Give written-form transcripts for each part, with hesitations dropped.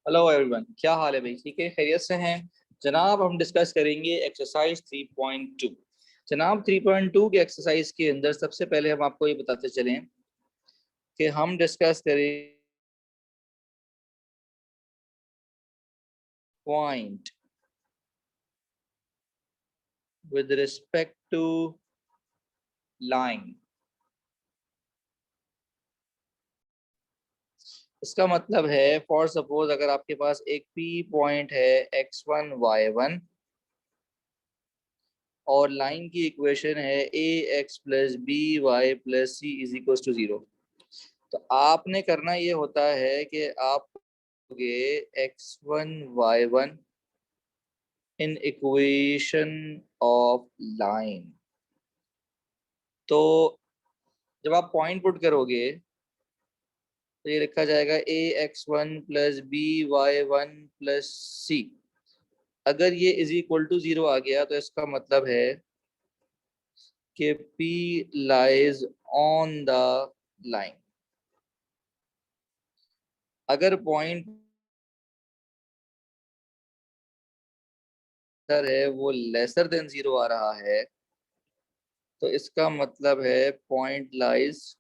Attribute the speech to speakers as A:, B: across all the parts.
A: Hello everyone, क्या हाल है भाई? ठीक है, खैरियत से हैं जनाब। हम डिस्कस करेंगे एक्सरसाइज 3.2। जनाब 3.2 के एक्सरसाइज के अंदर सबसे पहले हम आपको ये बताते चलें कि हम डिस्कस करें point with respect to line. इसका मतलब है फॉर सपोज अगर आपके पास एक पी पॉइंट है x1 y1 और लाइन की इक्वेशन है a x plus b y plus c is equal to 0। तो आपने करना ये होता है कि आप x1 y1 in equation of line. तो जब आप पॉइंट पुट करोगे तो ये लिखा जाएगा ax1 प्लस by1 प्लस सी। अगर ये इज इक्वल टू 0 आ गया तो इसका मतलब है कि p lies on the line. अगर पॉइंट है वो लेसर देन 0 आ रहा है तो इसका मतलब है point lies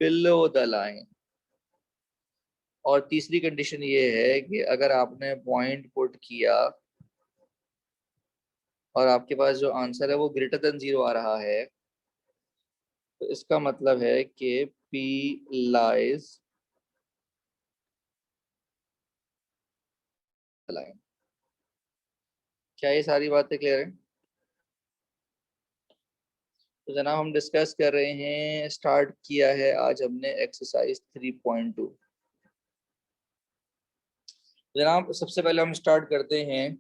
A: below the line. और तीसरी कंडीशन ये है कि अगर आपने पॉइंट पुट किया और आपके पास जो आंसर है वो ग्रेटर देन 0 आ रहा है तो इसका मतलब है कि P लाइज लाइन। क्या ये सारी बातें क्लियर है? तो जनाब हम डिस्कस कर रहे हैं, स्टार्ट किया है आज हमने एक्सरसाइज 3.2। जनाब सबसे पहले हम स्टार्ट करते हैं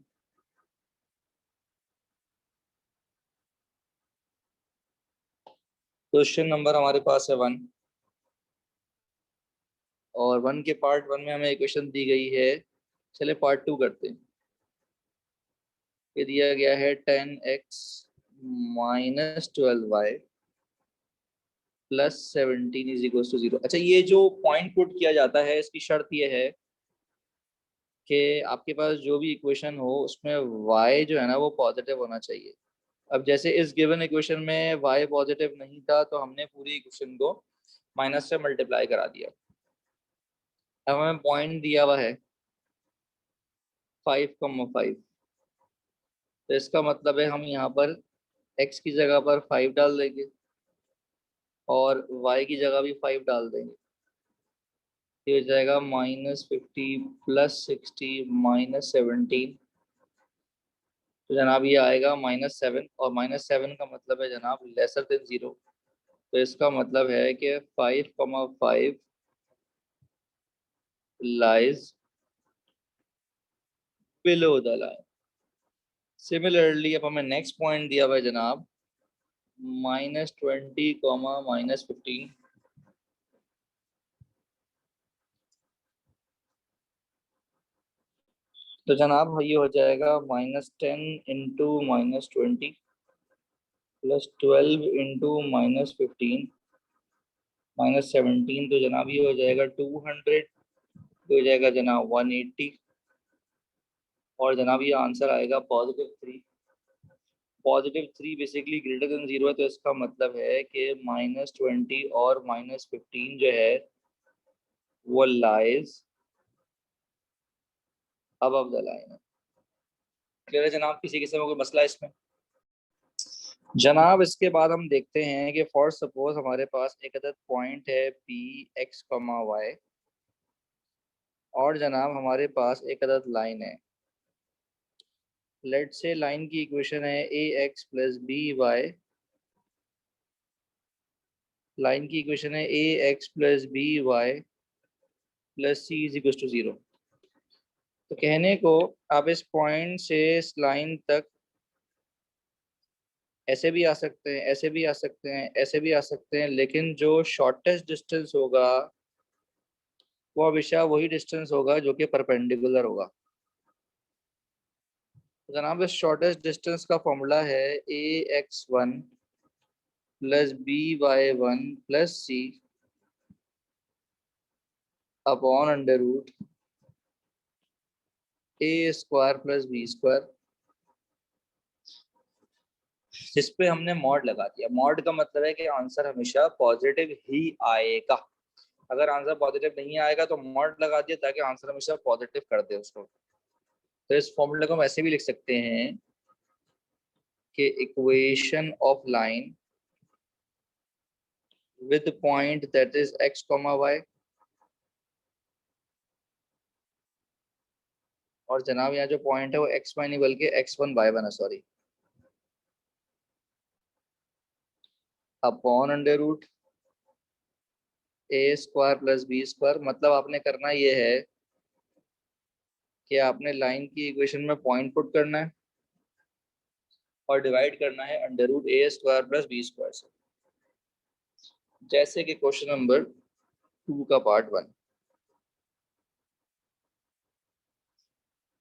A: क्वेश्चन नंबर हमारे पास है 1। और 1 के पार्ट 1 में हमें इक्वेशन दी गई है। चले पार्ट 2 करते हैं। ये दिया गया है 10x minus 12y plus 17 is equal to 0। अच्छा, ये जो पॉइंट पुट किया जाता है इसकी शर्त ये है कि आपके पास जो भी इक्वेशन हो उसमें y जो है ना वो पॉजिटिव होना चाहिए। अब जैसे इस गिवन इक्वेशन में y पॉजिटिव नहीं था तो हमने पूरी इक्वेशन को माइनस से मल्टीप्लाई करा दिया। अब हमें पॉइंट दिया हुआ है 5,5। तो इसका मतलब है हम यहाँ पर x की जगह पर 5 डाल देंगे और y की जगह भी 5 डाल देंगे। ये हो जाएगा -50 प्लस 60 -17। तो जनाब ये आएगा -7 और -7 का मतलब है जनाब लेसर देन 0। तो इसका मतलब है कि 5,5 lies below the line. Similarly अब हमें नेक्स्ट पॉइंट दिया हुआ है जनाब -20 -15। तो जनाब ये हो जाएगा -10 इंटू -20 प्लस 12 इंटू -15 -17। तो जनाब ये हो जाएगा 200। हो जाएगा जनाब 180। और जनाब ये आंसर आएगा +3। +3 बेसिकली ग्रेटर देन 0 है तो इसका मतलब है कि -20 और -15 जो है वो लाइज अबव द लाइन है। क्लियर है जनाब? किसी किस्म का कोई मसला है इसमें? जनाब इसके बाद हम देखते हैं कि फॉर सपोज हमारे पास एक अदद पॉइंट है पी एक्स कमा वाई और जनाब हमारे पास एक अदद लाइन है। लेट से लाइन की इक्वेशन है a x plus b y. Line की इक्वेशन है a x plus b y plus c is equal to 0। तो कहने को आप इस पॉइंट से इस लाइन तक ऐसे भी आ सकते हैं, ऐसे भी आ सकते हैं, ऐसे भी आ सकते हैं, लेकिन जो शॉर्टेस्ट डिस्टेंस होगा वो हमेशा वही डिस्टेंस होगा जो कि परपेंडिकुलर होगा। तो जनाब इस शॉर्टेस्ट डिस्टेंस का फॉर्मूला है ax1 plus by1 plus C upon under root A square plus B square, जिस पे हमने मॉड लगा दिया। मॉड का मतलब है कि आंसर हमेशा पॉजिटिव ही आएगा। अगर आंसर पॉजिटिव नहीं आएगा तो मॉड लगा दिया ताकि आंसर हमेशा पॉजिटिव कर दे उसको। तो इस फॉर्मूले को हम ऐसे भी लिख सकते हैं कि equation of line with point that is x, y, और जनाब यहाँ जो पॉइंट है वो x y नहीं बल्कि x1 y1 है, sorry, upon under root A square plus B square. मतलब आपने करना ये है कि आपने लाइन की इक्वेशन में पॉइंट पुट करना है और डिवाइड करना है under root A square plus B square से, जैसे कि क्वेश्चन नंबर 2 का पार्ट 1।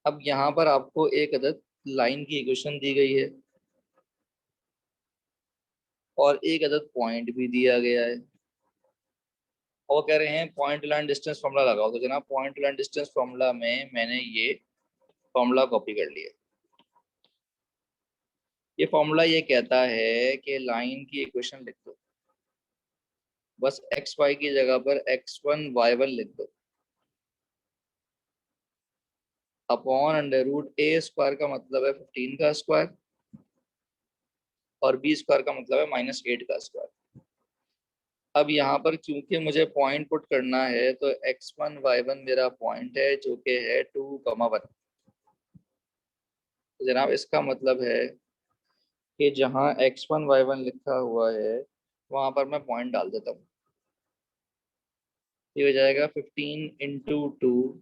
A: अब यहाँ पर आपको एक अदद लाइन की इक्वेशन दी गई है और एक अदद पॉइंट भी दिया गया है, और कह रहे हैं पॉइंट लाइन डिस्टेंस फॉर्मूला लगाओ। तो जनाब पॉइंट लाइन डिस्टेंस फॉर्मूला में मैंने ये फॉर्मूला कॉपी कर लिया। ये फॉर्मूला ये कहता है कि लाइन की इक्वेशन लिख दो, बस एक्स वाई की जगह पर x1 y1 लिख दो, upon under root A square का मतलब है 15 का स्क्वायर और बी स्क्वायर का मतलब है -8 का स्क्वायर। अब यहाँ पर क्योंकि मुझे पॉइंट पुट करना है तो x1 y1 मेरा पॉइंट है जो कि है 2, 1। तो जनाब इसका मतलब है कि जहाँ x1 y1 लिखा हुआ है वहां पर मैं पॉइंट डाल देता हूँ। ये हो जाएगा 15 × 2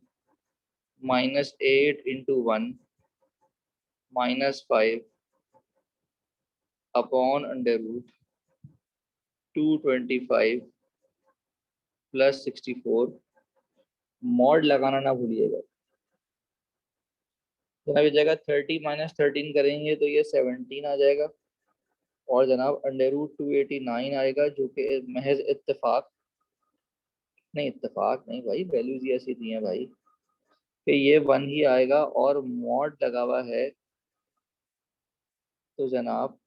A: -8 × 1 -5 upon under root 225 plus 64। Mod लगाना ना भूलिएगा। जनाब ये जाएगा 30 - 13 करेंगे तो ये 17 आ जाएगा, और जनाब अंडर रूट 289 आएगा जो कि महज इत्तेफाक नहीं, इत्तेफाक नहीं भाई, वैल्यूज ही ऐसी दी हैं भाई कि ये 1 ही आएगा, और मॉड लगा हुआ है। तो जनाब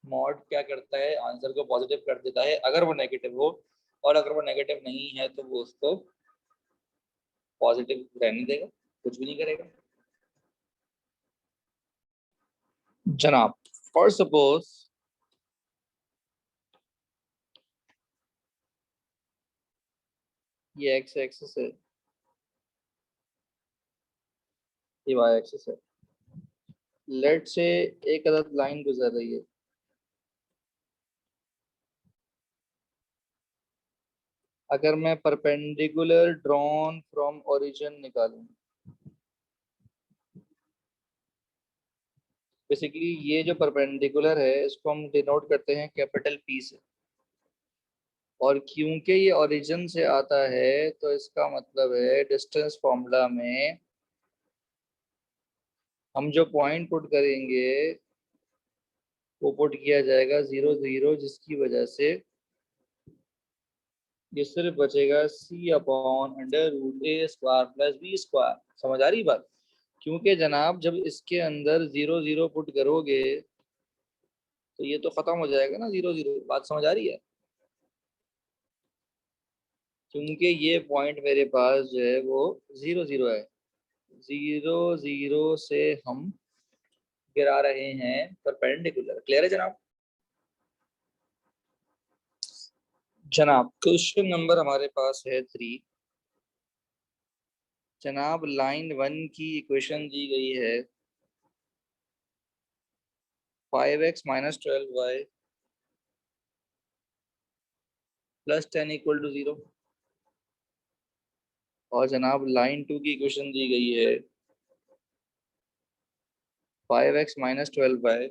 A: मॉड क्या करता है, आंसर को पॉजिटिव कर देता है अगर वो नेगेटिव हो, और अगर वो नेगेटिव नहीं है तो वो उसको पॉजिटिव रहने देगा, कुछ भी नहीं करेगा। जनाब फॉर सपोज ये एक्स एक्सिस है, ये वाई एक्सिस है। लेट से एक अदद लाइन गुजर रही है। अगर मैं परपेंडिकुलर ड्रॉन फ्रॉम ओरिजिन निकालूं, बेसिकली ये जो परपेंडिकुलर है इसको हम डिनोट करते हैं कैपिटल पी से, और क्योंकि ये ओरिजिन से आता है तो इसका मतलब है डिस्टेंस फॉर्मूला में हम जो पॉइंट पुट करेंगे वो पुट किया जाएगा 0, 0, जिसकी वजह से ये सिर्फ बचेगा c upon under root A square plus B square. समझ आ रही बात? क्योंकि जनाब जब इसके अंदर 0, 0 पुट करोगे तो ये तो खत्म हो जाएगा ना 0, 0। बात समझ आ रही है? क्योंकि ये पॉइंट मेरे पास जो है वो 0, 0 है। 0, 0 से हम गिरा रहे हैं परपेंडिकुलर। क्लियर है जनाब? जनाब क्वेश्चन नंबर हमारे पास है 3। जनाब लाइन 1 की इक्वेशन दी गई है 5x - 12y प्लस 10 = 0, और जनाब लाइन 2 की इक्वेशन दी गई है 5x - 12y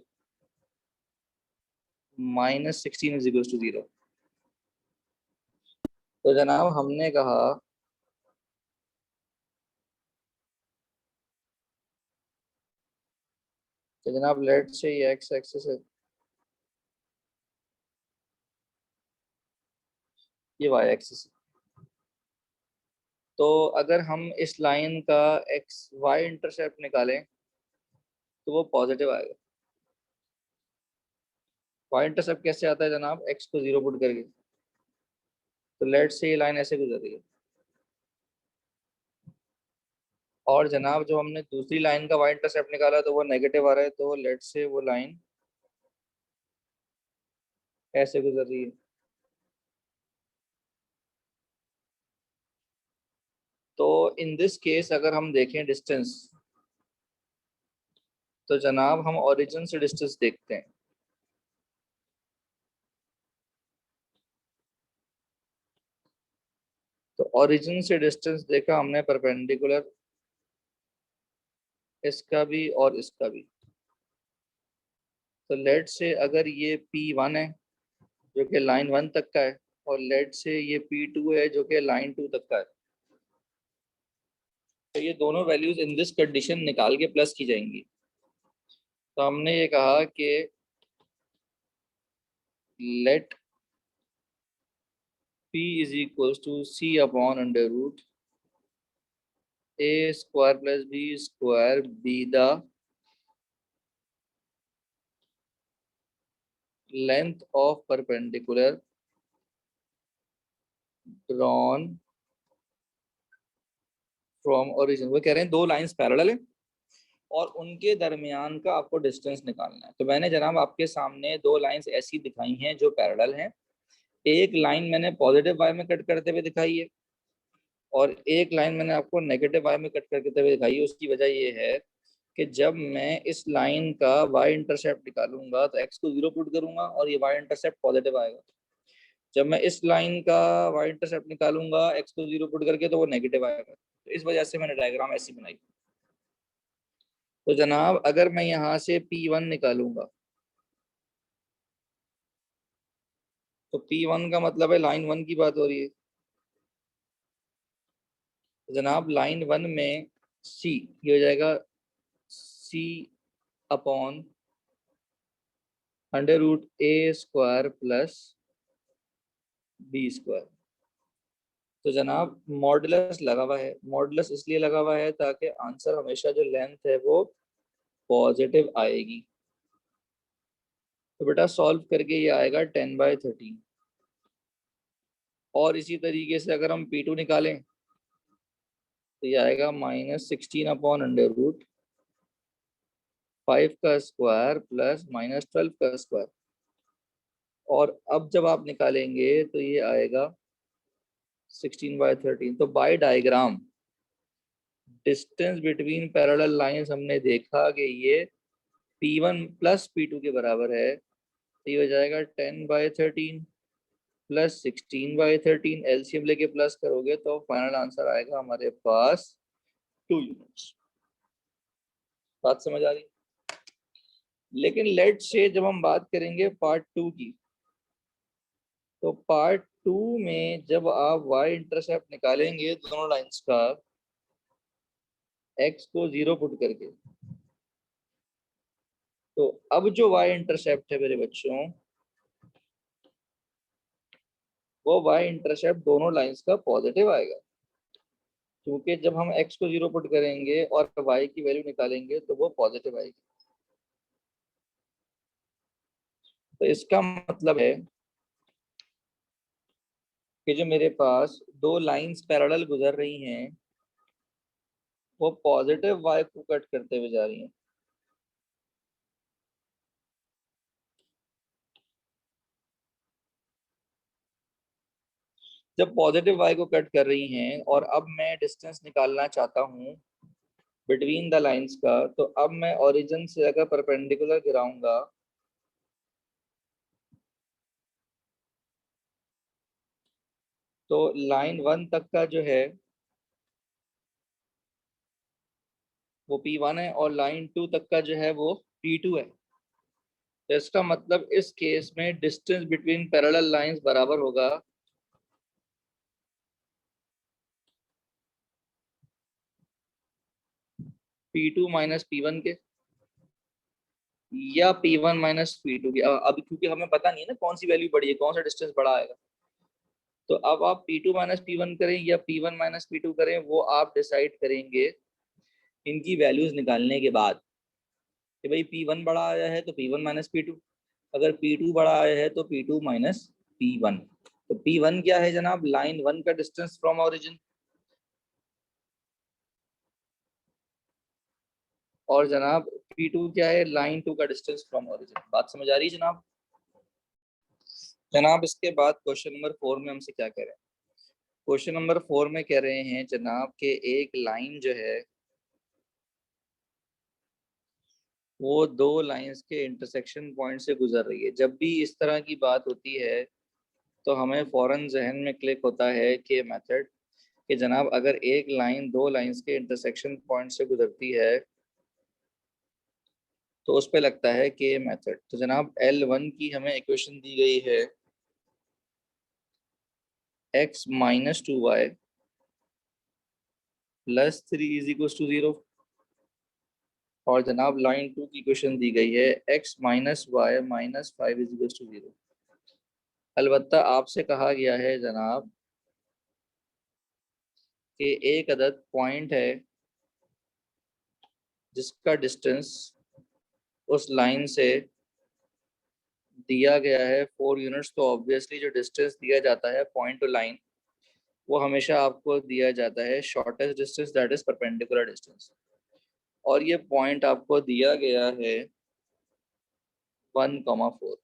A: -16 = 0। तो जनाब हमने कहा कि जनाब लेट से ये एक्स एक्सिस है, ये वाई एक्सिस है। तो अगर हम इस लाइन का एक्स वाई इंटरसेप्ट निकालें तो वो पॉजिटिव आएगा। वाई इंटरसेप्ट कैसे आता है जनाब, एक्स को 0 पुट करके। तो लेट से ये लाइन ऐसे गुजर रही है, और जनाब जो हमने दूसरी लाइन का वाई इंटरसेप्ट निकाला तो वो नेगेटिव आ रहा है, तो लेट से वो लाइन ऐसे गुजर रही है। तो इन दिस केस अगर हम देखें डिस्टेंस, तो जनाब हम ओरिजिन से डिस्टेंस देखते हैं। तो ओरिजिन से डिस्टेंस देखा हमने परपेंडिकुलर, इसका भी और इसका भी। तो लेट से अगर ये P1 है जो कि लाइन 1 तक का है, और लेट से ये P2 है जो कि लाइन 2 तक का है, तो ये दोनों वैल्यूज इन दिस कंडीशन निकाल के प्लस की जाएंगी। तो हमने ये कहा कि let P is equals to C upon under root A square plus B square be the length of perpendicular drawn from origin. वो कह रहे हैं दो लाइंस पैरेलल है और उनके दरमियान का आपको डिस्टेंस निकालना है। तो मैंने जनाब आपके सामने दो लाइंस ऐसी दिखाई हैं जो पैरेलल हैं। एक लाइन मैंने पॉजिटिव वाई में कट करते हुए दिखाई है, और एक लाइन मैंने आपको नेगेटिव वाई में कट करते हुए दिखाई है। उसकी वजह ये है कि जब मैं इस लाइन का वाई इंटरसेप्ट निकालूंगा तो एक्स को 0 पुट करूंगा और ये वाई इंटरसेप्ट पॉजिटिव आएगा। जब मैं इस लाइन का वाई इंटरसेप्ट निकालूंगा एक्स को 0 पुट करके तो वो नेगेटिव आएगा। तो इस वजह से मैंने डायग्राम ऐसी बनाई। तो जनाब अगर मैं यहाँ से P1 निकालूंगा तो P1 का मतलब है लाइन 1 की बात हो रही है। तो जनाब लाइन 1 में C ये हो जाएगा C upon under root A square plus B square. तो जनाब मॉडुलस लगा हुआ है। मॉडुलस इसलिए लगा हुआ है ताकि आंसर हमेशा जो लेंथ है वो पॉजिटिव आएगी। तो बेटा सॉल्व करके ये आएगा 10/13। और इसी तरीके से अगर हम P2 निकालें तो ये आएगा -16 अपॉन अंडर रूट 5 का स्क्वायर प्लस -12 का स्क्वायर। और अब जब आप निकालेंगे तो ये आएगा 16/13। तो by diagram distance between parallel lines हमने देखा कि ये P1 प्लस P2 के बराबर है। तो ये हो जाएगा 10/13 प्लस 16/13। एलसीएम लेके प्लस करोगे तो फाइनल आंसर आएगा हमारे पास 2 यूनिट्स। बात समझ आ रही? लेकिन लेट से जब हम बात करेंगे पार्ट 2 की, तो पार्ट 2 में जब आप y इंटरसेप्ट निकालेंगे दोनों लाइंस का x को 0 पुट करके, तो अब जो y इंटरसेप्ट है मेरे बच्चों, वो y इंटरसेप्ट दोनों लाइंस का पॉजिटिव आएगा। क्योंकि जब हम x को 0 पुट करेंगे और y की वैल्यू निकालेंगे तो वो पॉजिटिव आएगी। तो इसका मतलब है कि जो मेरे पास दो लाइंस पैरेलल गुजर रही हैं वो पॉजिटिव y को कट करते हुए जा रही हैं। जब पॉजिटिव y को कट कर रही हैं और अब मैं डिस्टेंस निकालना चाहता हूँ बिटवीन द लाइंस का, तो अब मैं ओरिजिन से अगर परपेंडिकुलर गिराऊंगा तो लाइन 1 तक का जो है वो P1 है और लाइन 2 तक का जो है वो P2 है। तो इसका मतलब इस केस में डिस्टेंस बिटवीन पैरेलल लाइंस बराबर होगा P2 माइनस P1 के, या P1 माइनस P2 की। अब क्योंकि हमें पता नहीं है ना कौन सी वैल्यू बड़ी है, कौन सा डिस्टेंस बड़ा आएगा। तो अब आप P2 माइनस P1 करें या P1 माइनस P2 करें, वो आप डिसाइड करेंगे इनकी वैल्यूज निकालने के बाद कि भाई P1 बड़ा आया है तो P1 माइनस P2, अगर P2 बड़ा आया है तो P2 माइनस P1। तो P1 क्या है जनाब, लाइन 1 का डिस्टेंस फ्रॉम ओरिजिन, और जनाब P2 क्या है, लाइन 2 का डिस्टेंस फ्रॉम ओरिजिन। बात समझ आ रही है जनाब? जनाब इसके बाद क्वेश्चन नंबर 4 में हमसे क्या कह रहे हैं, क्वेश्चन नंबर 4 में कह रहे हैं जनाब के एक लाइन जो है वो दो लाइंस के इंटरसेक्शन पॉइंट से गुजर रही है। जब भी इस तरह की बात होती है तो हमें फौरन जहन में क्लिक होता है कि मेथड, कि जनाब अगर एक लाइन दो लाइंस के इंटरसेक्शन पॉइंट से गुजरती है तो उस पे लगता है के मेथड। तो जनाब L1 की हमें इक्वेशन दी गई है x minus 2y plus 3 is equal to 0, और जनाब लाइन 2 की इक्वेशन दी गई है x minus Y minus 5 is equal to 0। अलबत्ता आपसे कहा गया है जनाब कि एक अदद पॉइंट है जिसका डिस्टेंस उस लाइन से दिया गया है 4 यूनिट्स। तो ऑब्वियसली जो डिस्टेंस दिया जाता है पॉइंट टू लाइन वो हमेशा आपको दिया जाता है shortest distance, that is perpendicular distance, और ये पॉइंट आपको दिया गया है 1,4।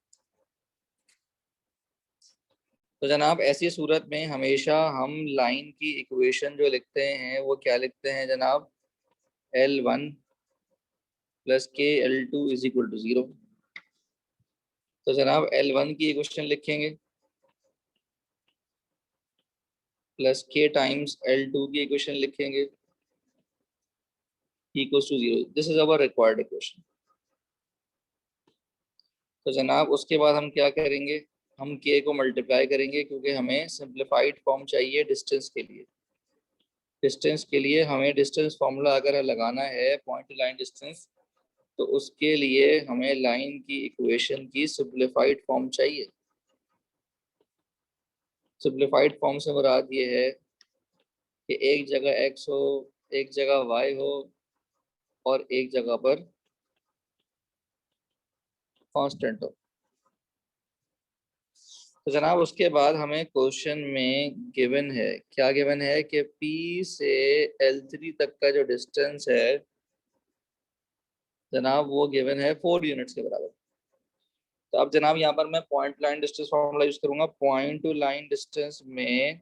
A: तो जनाब ऐसी सूरत में हमेशा हम लाइन की इक्वेशन जो लिखते हैं वो क्या लिखते हैं जनाब, L1 प्लस के L2 इज इक्वल टू 0। तो जनाब L1 की इक्वेशन लिखेंगे प्लस के टाइम्स L2 की इक्वेशन लिखेंगे equal to 0। This is our required equation. तो जनाब उसके बाद हम क्या करेंगे, हम के को मल्टीप्लाई करेंगे क्योंकि हमें सिंप्लीफाइड फॉर्म चाहिए डिस्टेंस के लिए। डिस्टेंस के लिए हमें डिस्टेंस फॉर्मूला अगर लगाना है पॉइंट टू लाइन डिस्टेंस, तो उसके लिए हमें लाइन की इक्वेशन की सिंप्लीफाइड फॉर्म चाहिए। सिंप्लीफाइड फॉर्म से मुराद ये है कि एक जगह x हो, एक जगह y हो, और एक जगह पर कांस्टेंट हो। तो जनाब उसके बाद हमें क्वेश्चन में गिवन है, क्या गिवन है कि P से L3 तक का जो डिस्टेंस है जनाब वो गिवन है 4 यूनिट्स के बराबर। तो अब जनाब यहाँ पर मैं point line distance formula use करूंगा। पॉइंट टू लाइन डिस्टेंस में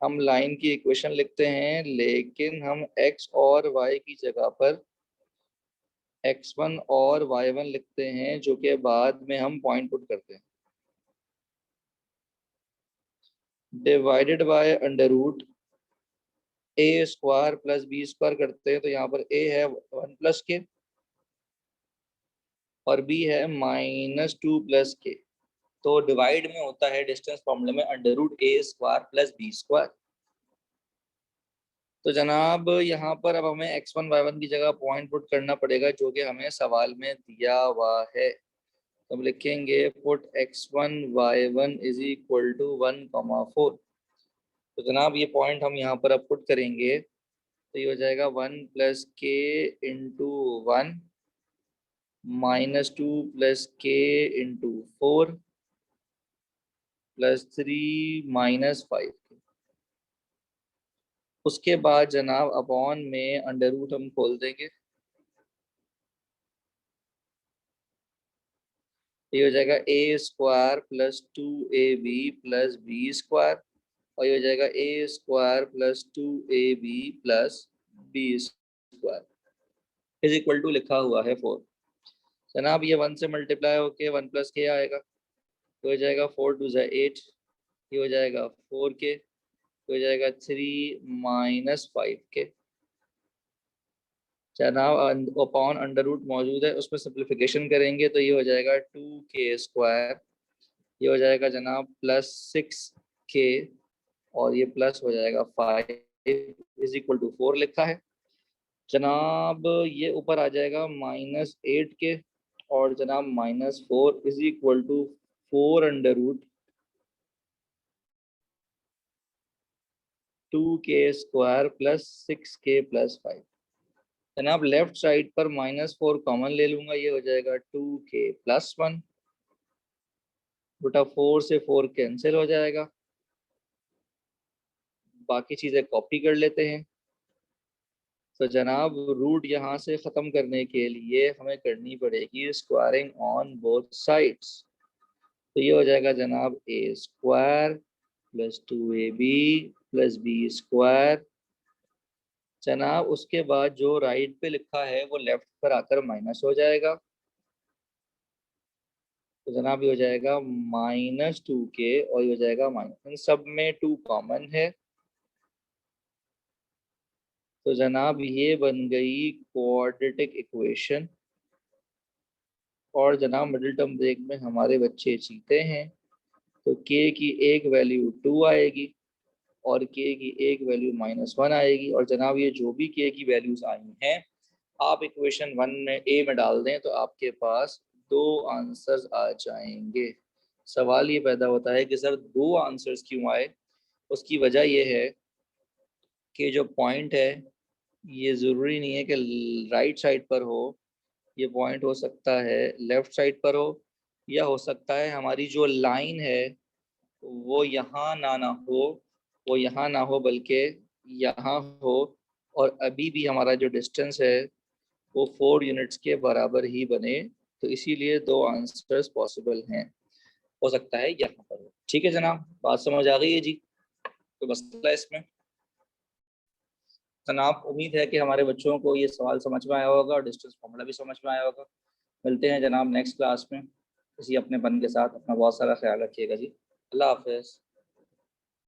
A: हम लाइन की इक्वेशन लिखते हैं, लेकिन हम x और y की जगह पर x1 और y1 लिखते हैं, जो कि बाद में हम पॉइंट पुट करते हैं। Divided by under root A square plus B square करते हैं, तो यहाँ पर a है 1 प्लस के और b है -2 प्लस के। तो डिवाइड में होता है डिस्टेंस फॉर्मूले में under root A square plus B square. तो जनाब यहाँ पर अब हमें x1 y1 की जगह पॉइंट पुट करना पड़ेगा जो कि हमें सवाल में दिया हुआ है। तो हम लिखेंगे put x1 y1 is equal to 1,4। तो जनाब ये पॉइंट हम यहाँ पर अब पुट करेंगे तो ये हो जाएगा 1 प्लस के इंटू 1 -2 प्लस के इंटू 4 प्लस 3 -5। उसके बाद जनाब अपॉन में अंडर रूट हम खोल देंगे, ये हो जाएगा a square plus 2ab plus B square, और ये हो जाएगा a square plus 2ab plus B square is equal to लिखा हुआ है 4। जनाब ये 1 से मल्टीप्लाई होके 1 प्लस के आएगा, तो हो जाएगा 4 2 8, ये हो जाएगा 4 के, तो हो जाएगा 3 -5 के। जनाब अपॉन अंडर रूट मौजूद है, उसमें सिंप्लीफिकेशन करेंगे तो ये हो जाएगा 2k², ये हो जाएगा जनाब +6k, और ये प्लस हो जाएगा 5 इज इक्वल टू 4 लिखा है जनाब। ये ऊपर आ जाएगा -8k, और जनाब -4 is equal to 4 under root 2k² plus 6k plus 5। जनाब लेफ्ट साइड पर -4 कॉमन ले लूंगा, ये हो जाएगा 2k प्लस 1 बटा 4 से 4 कैंसिल हो जाएगा। बाकी चीज़ें कॉपी कर लेते हैं। तो जनाब रूट यहाँ से ख़त्म करने के लिए हमें करनी पड़ेगी स्क्वायरिंग ऑन बोथ साइड्स। तो ये हो जाएगा जनाब a² plus 2ab plus b²। जनाब उसके बाद जो राइट पे लिखा है वो लेफ्ट पर आकर माइनस हो जाएगा। तो जनाब ये हो जाएगा -2k और ये हो जाएगा माइनस, इन सब में 2 कॉमन है। तो जनाब ये बन गई क्वाड्रेटिक इक्वेशन। और जनाब मिडिल टर्म ब्रेक में हमारे बच्चे जीते हैं। तो k की एक वैल्यू 2 आएगी और k की एक वैल्यू -1 आएगी। और जनाब ये जो भी k की वैल्यूज आई हैं आप इक्वेशन 1 में a में डाल दें तो आपके पास 2 आंसर्स आ जाएंगे। सवाल ये पैदा होता है कि सर 2 आंसर्स क्यों आए। उसकी वजह ये है कि जो पॉइंट है ये ज़रूरी नहीं है कि राइट साइड पर हो, ये पॉइंट हो सकता है लेफ्ट साइड पर हो, या हो सकता है हमारी जो लाइन है वो यहाँ ना हो, वो यहाँ ना हो बल्कि यहाँ हो। और अभी भी हमारा जो डिस्टेंस है वो 4 यूनिट्स के बराबर ही बने। तो इसीलिए 2 आंसर्स पॉसिबल हैं। हो सकता है यहाँ पर हो। ठीक है जनाब, बात समझ आ गई है जी। तो मसला इसमें जनाब उम्मीद है कि हमारे बच्चों को ये सवाल समझ में आया होगा और डिस्टेंस फॉर्मूला भी समझ में आया होगा। मिलते हैं जनाब नेक्स्ट क्लास में इसी अपने पन के साथ। अपना बहुत सारा ख्याल रखिएगा जी। अल्लाह हाफिज़।